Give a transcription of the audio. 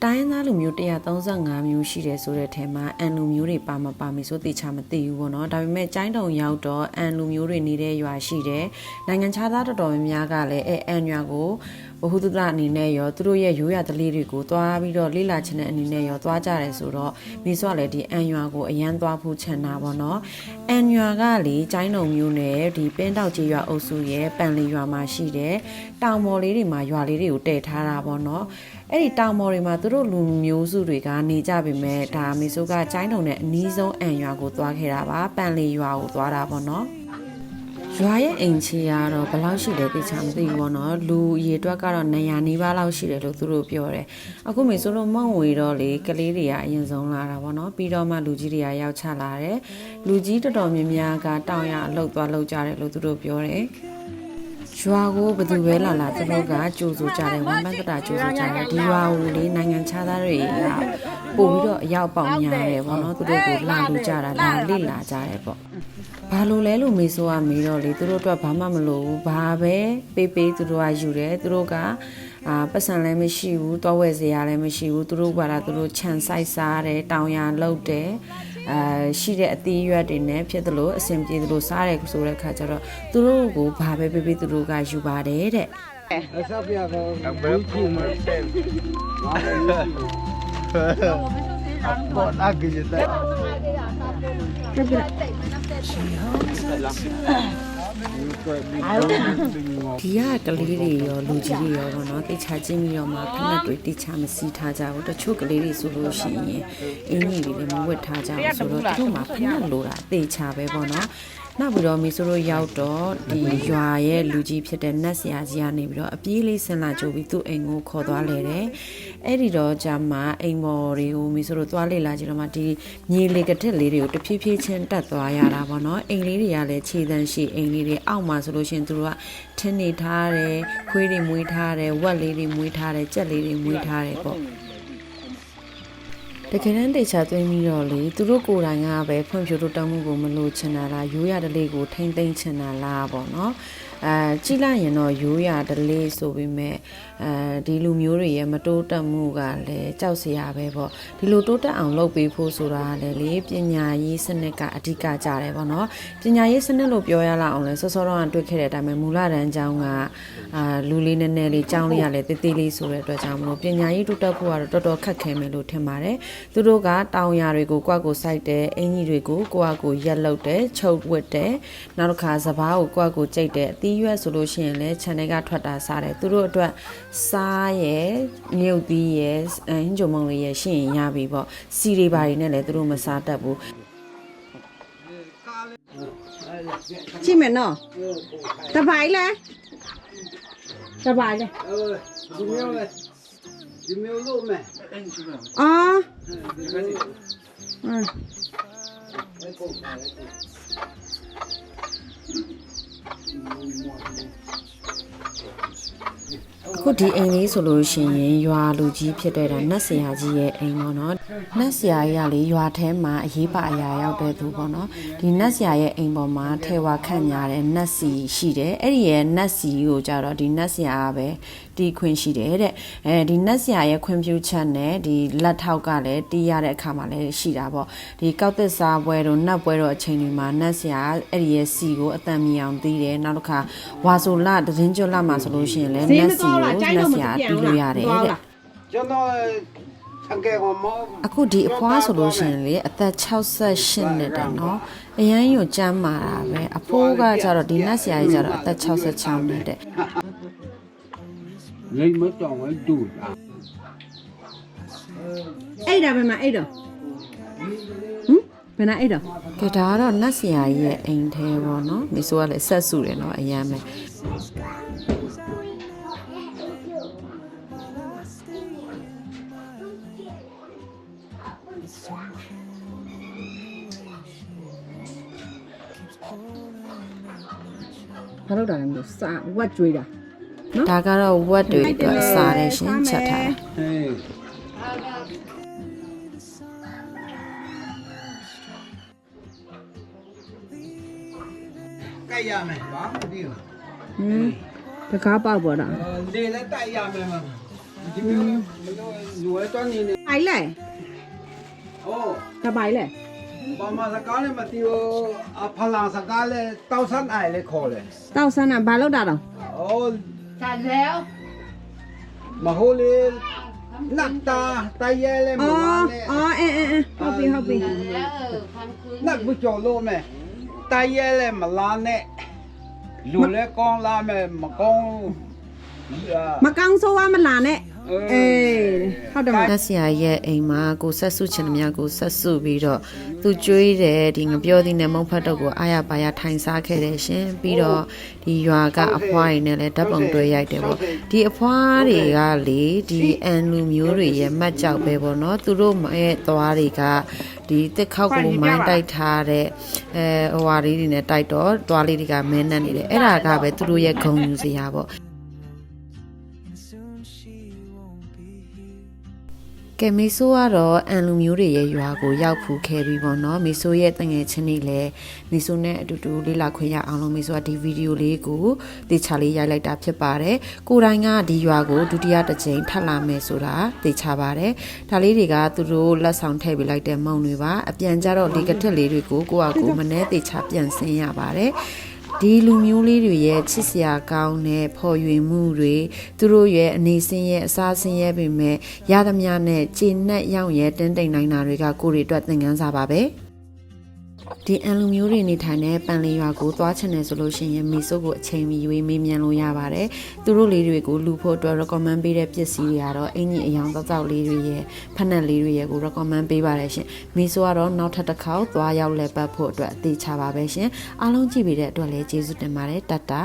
တိုင်းသားလူမျိုး135မျိုးရှိတယ်ဆိုတဲ့ထဲမှာအန်လူမျိုးတွေပါမမီဆိုတေချာမသိဘူးပေါ့နော်ဒါပေမဲ့ကျိုင်းတုံရောက်တော့အန်လူမျိုးတွေနေတဲ့ရွာရှိတယ်နိုင်ငံခြားသားတော်တော်များများကလည်းအန်ရွာကိုဘဟုတုတအနေနဲ့ရောသူတို့ရဲ့ရိုးရာဓလေ့တွေကိုသွားပြီးတော့လေ့လာချင်တဲ့အနေနဲ့ရောသွားကြတယ်ဆိုတော့မိစွာလည်းဒီအန်ရွာကိုအရန်သွားဖို့ချင်တာပေါ့နော်အန်ရွာကလေကျိုင်းတုံမျိုးနဲ့ဒီပင်းတောက်ကြီးရွာအုပ်စုရဲ့ပန်လီရွာမှာရှိတယ်တောင်ပေါ်လေးတွေမှာရွာလေးတွေကိုတည်ထားတာပေါ့နော်အဲ့ဒီတောင်ပေါ်တွေမှာသူတို့လူမျိုးစုတွေကနေကြပြီမဲ့ဒါမေဆိုးကကျိုင်းတုံနဲ့အနီးဆုံးအန်ရွာကိုသွားခဲ့တာပါပန်လီရွာကိုသွားတာပေါ့နော်ရွာရဲ့အိမ်ချီကတော့ဘယ်လောက်ရှိလဲသိချာမသိဘူးပေါ့နော်လူရေတွက်ကတော့900နီးပါးလောက်ရှိတယ်လို့သူတို့ပြောတယ်အခုမေဆိုလို့မောင်ဝေတော့လေကလေးတွေကအရင်ဆုံးလာတာပေါ့နော်ပြီးတော့မှလူကြီးတွေကရောက်ချလာတယ်လူကြီးတော်တော်များများကတောင်ရအလုပ်သွားလုပ်ကြတယ်လို့သူတို့ပြောတယ်ရွာကိုဘယ်သူပဲလာသူတို့ကကြိုးစိုးကြတယ်ဝမ်းပန်းတတာကြိုးစိုးကြတယ်ဒီရွာကိုလေနိုင်ငံခြားသားတွေကပို့ပြီးတော့အရောက်ပေါက်များတယ်ပေါ့နော်သူတို့ကိုလာလူကြတာလာလေ့လာကြတယ်ပေါ့ဘာလို့လဲလို့မေဆိုကမေတော့လေသူတို့အတွက်ဘာမှမလိုဘူးဘာပဲပေးသူတို့ကယူတယ်သူတို့ကပတ်စံလည်းမရှိဘူးတောဝဲစရာလည်းမရှိဘူးသူတို့ကသူတို့ခြံဆိုင်စားတယ်တောင်ရလောက်တယ်ရှိတဲ့အသီးရွက်တွေနဲ့ဖြစ်သလိုအဆင်ပြေသလိုစားတယ်ဆိုတဲ့ခါကျတော့သူတို့ကိုဘာပဲပေးသူတို့ကယူပါတယ်တဲ့ဆောက်ပြတော့ဘူးကြည့်မယ်ဘောနာကြီးတဲ့ဒီကကလေးတွေရောလူကြီးတွေရောပေါ့နော်တိချာချင်းပြီးတော့မှဖက်တွေတိချာမစီးထားကြဘူးတချို့ကလေးတွေဆိုလို့ရှိရင်အင်းကြီးတွေလည်းမဝတ်ထားကြဘူးဆိုတော့သူတို့မှဖက်လိုတာတိချာပဲပေါ့နော်နောက်ပြီးတော့မီဆိုတို့ရောက်တော့ဒီရွာရဲ့လူကြီးဖြစ်တဲ့နတ်ဆရာကြီးကနေပြီးတော့အပြေးလေးဆင်လာကြိုးပြီးသူ့အိမ်ကိုခေါ်သွားလေတယ်အဲ့ဒီတော့ဂျာမအိမ်မော်တွေကိုမီဆိုတို့သွားလေလာကြတော့မှဒီမြေလေကတက်လေးတွေကိုတဖြည်းဖြည်းချင်းတက်သွားရတာပေါ့နော်အိမ်လေးတွေကလည်းခြေတန်းရှိအိမ်လေးတွေအောက်မှာဆိုလို့ရှိရင်သူတို့ကထင်းနေထားတယ်ခွေးတွေမွေးထားတယ်ဝက်လေးတွေမွေးထားတယ်ကြက်လေးတွေမွေးထားတယ်ပေါ့တကယ်တမ်းတေချာသွင်းပြီးတော့လေသူတို့ကိုယ်တိုင်ကပဲဖွံ့ဖြိုးတိုးတက်မှုကိုမလို့ချင်တာလားရိုးရဓလေ့ကိုထိမ့်သိမ့်ချင်တာလားပေါ့နော်ကြည့်လိုက်ရင်တော့ရိုးရဓလေ့ဆိုပေမဲ့ဒီလူမျိုးတွေရဲ့မတိုးတက်မှုကလည်းကြောက်စရာပဲပေါ့ဒီလိုတိုးတက်အောင်လုပ်ပေးဖို့ဆိုတာလည်းလေပညာရေးစနစ်ကအဓိကကြတယ်ပေါ့နော်ပညာရေးစနစ်လို့ပြောရလောက်အောင်လဲစောစောတော့တွေ့ခဲ့တဲ့အတိုင်းပဲမူလတန်းကျောင်းကလူလေးနည်းနည်းလေးကျောင်းလေးရလဲတေးသေးလေးဆိုတဲ့အတွက်ကြောင့်မလို့ပညာရေးတိုးတက်ဖို့ကတော့တော်တော်ခက်ခဲမယ်လို့ထင်ပါတယ်သူတို့ကတောင်ယာတွေကိုကိုယ့်ကိုစိုက်တယ်အင်ကြီးတွေကိုကိုယ့်ကိုရက်လုတ်တယ်ချုပ်ဝတ်တယ်နောက်တစ်ခါစပားကိုကိုယ့်ကိုကြိတ်တယ်အသီးရွက်ဆိုလို့ရှိရင်လည်းခြံထဲကထွက်တာစားတယ်သူတို့အတွက်စားရယ်မြုပ်သီးရယ်ဟင်းကြုံမုံလေးရယ်ရှင်းရင်ရပြီပေါ့စီတွေပါတွေနဲ့လည်းသူတို့မစားတတ်ဘူးကြည့်မယ်နော်တပိုင်လဲတပိုင်လဲဒီမျိုးလို့မယ်အော်ခုဒီအိမ်လေးဆိုလို့ရှိရင်ရွာလူကြီးဖြစ်တဲ့နတ်ဆရာကြီးရဲ့အိမ်ပေါ့နော်နတ်ဆရာကြီးကလေရွာထဲမှာအရေးပါအရာရောက်တဲ့သူပေါ့နော်ဒီနတ်ဆရာရဲ့အိမ်ပေါ်မှာထဲဝါခန့်ညာတဲ့နတ်စီရှိတယ်အဲ့ဒီရဲ့နတ်စီကိုကြတော့ဒီနတ်ဆရာကပဲတီးခွင့်ရှိတယ်တဲ့ဒီနတ်ဆရာရဲ့ခွင့်ပြုချက်နဲ့ဒီလက်ထောက်ကလည်းတီးရတဲ့အခါမှာလည်းရှိတာပေါ့ဒီကောက်သစ်စားပွဲတို့နတ်ပွဲတို့အချိန်တွေမှာနတ်ဆရာအဲ့ဒီရဲ့စီကိုအတန်မြအောင်တီးတယ်နောက်တစ်ခါဝါဆိုလသတင်းကျွတ်လမှာဆိုလို့ရှိရင်လည်းနတ်စီကိုနတ်ဆရာတီးလို့ရတယ်တဲ့ကျွန်တော်အငယ်ကမောအခုဒီအဖွားဆိုလို့ရှိရင်လေအသက်68နှစ်တယ်နော်အရန်ကိုကျမ်းမာတာပဲအဖိုးကကြတော့ဒီနတ်ဆရာကြီးကြတော့အသက်66နှစ်တဲ့လိမ့်မတော်ဝဲဒူတာအဲ့ဒါပဲမအဲ့တော့ဘယ်နဲ့အဲ့တော့ကဲဒါကတော့နတ်ဆရာကြီးရဲ့အိမ်ထဲပေါ့နော်မိဆိုကလည်းဆက်စုတယ်နော်အရန်ပဲဘာလို့တာလဲမလို့စာဝက်ကြွေးတာနော်ဒါကတော့ဝက်တွေအတွက်စားတယ်ရှင်ချက်ထားဟေးကြိုက်ရမယ်ဘာမသိဘူးတကားပေါက်ပေါ်တာလေလည်းတိုက်ရမယ် ဒီမျိုးလူဝဲတော့နေနေ Bài lệ အိုး Tà bài lệ ဘာမှစကားလည်းမသိဘူးအဖလာစကားလည်းတောက်ဆန်းအိုင်လည်းခေါ်တယ် Tao sao nào bà lâu đà đâu အိုး trả léo မဟုတ်လေနတ်တာတရဲလည်းမလာနဲ့ Hộp đi hộp đi trả léo ở khoan khứ နတ်ဘူးကြော်လို့မဲတရဲလည်းမလာနဲ့လူလည်းကောင်းလာမဲမကောင်း Mà căng xô qua mà là nè Ê Hộp đâu တက်ဆရာရဲ့အိမ်မှာကိုဆက်စုချင်တဲ့များကိုဆက်စုပြီးတော့သူကျွေးတယ်ဒီငပြောသည်နဲ့မုံဖတ်တော့ကိုအားရပါရထိုင်စားခဲ့တယ်ရှင်ပြီးတော့ဒီရွာကအဖွားရင်းနဲ့လည်းဓာတ်ပုံတွဲရိုက်တယ်ပေါ့ဒီအဖွားတွေကလေဒီအန်လူမျိုးတွေရဲ့မှတ်ကြောက်ပဲပေါ့နော်သူတို့ရဲ့သွားတွေကဒီတက်ခောက်ကိုမိုင်းတိုက်ထားတဲ့ဟိုဟာလေးတွေနဲ့တိုက်တော့သွားလေးတွေကမဲနှက်နေတယ်အဲ့ဒါကပဲသူတို့ရဲ့ဂုဏ်ယူစရာပေါ့ကဲမီဆိုကတော့အန်လူမျိုးတွေရဲ့ရွာကိုရောက်ဖူးခဲ့ပြီပေါ့နော်မီဆိုရဲ့တငယ်ချင်းတွေလည်းမီဆိုနဲ့အတူတူလေးလာခွင့်ရအောင်လို့မီဆိုကဒီဗီဒီယိုလေးကိုတေချာလေးရိုက်လိုက်တာဖြစ်ပါတယ်ကိုတိုင်းကဒီရွာကိုဒုတိယတစ်ကြိမ်ထပ်လာမယ်ဆိုတာတေချာပါတယ်ဒါလေးတွေကသူတို့လက်ဆောင်ထည့်ပေးလိုက်တဲ့မုံတွေပါအပြန်ကြတော့ဒီကထက်လေးတွေကိုကိုယ့်အကူမနဲ့တေချာပြန်ဆင်းရပါတယ်ဒီလူမျိုးလေးတွေရဲ့ချစ်စရာကောင်းတဲ့ဖော်ရွေမှုတွေသူတို့ရဲ့အနေစင်းရဲ့အစားစင်းရဲ့ပြင်မဲ့ရသမျှနဲ့ခြေနဲ့ရောင်ရဲတင်းတိမ်နိုင်တာတွေကကိုယ်တွေအတွက်သင်ခန်းစာပါပဲဒီအန်လူမျိုးတွေနေထိုင်တဲ့ပန်လီရွာကိုသွားချင်တယ်ဆိုလို့ရှိရင်မီဆိုကိုအချိန်မီရွေးမေးမြန်းလို့ရပါတယ်သူတို့လေးတွေကိုလူဖို့အတွက် recommend ပေးတဲ့ပစ္စည်းတွေကတော့အင်ကြီးအယောင်တောက်လေးတွေရဲ့ဖက်နက်လေးတွေရဲ့ကို recommend ပေးပါတယ်ရှင်မီဆိုကတော့နောက်ထပ်တစ်ခေါက်သွားရောက်လည်ပတ်ဖို့အတွက်အသေးချပါပဲရှင်အားလုံးကြည့်ပေးတဲ့အတွက်လည်းကျေးဇူးတင်ပါတယ်တတ်တာ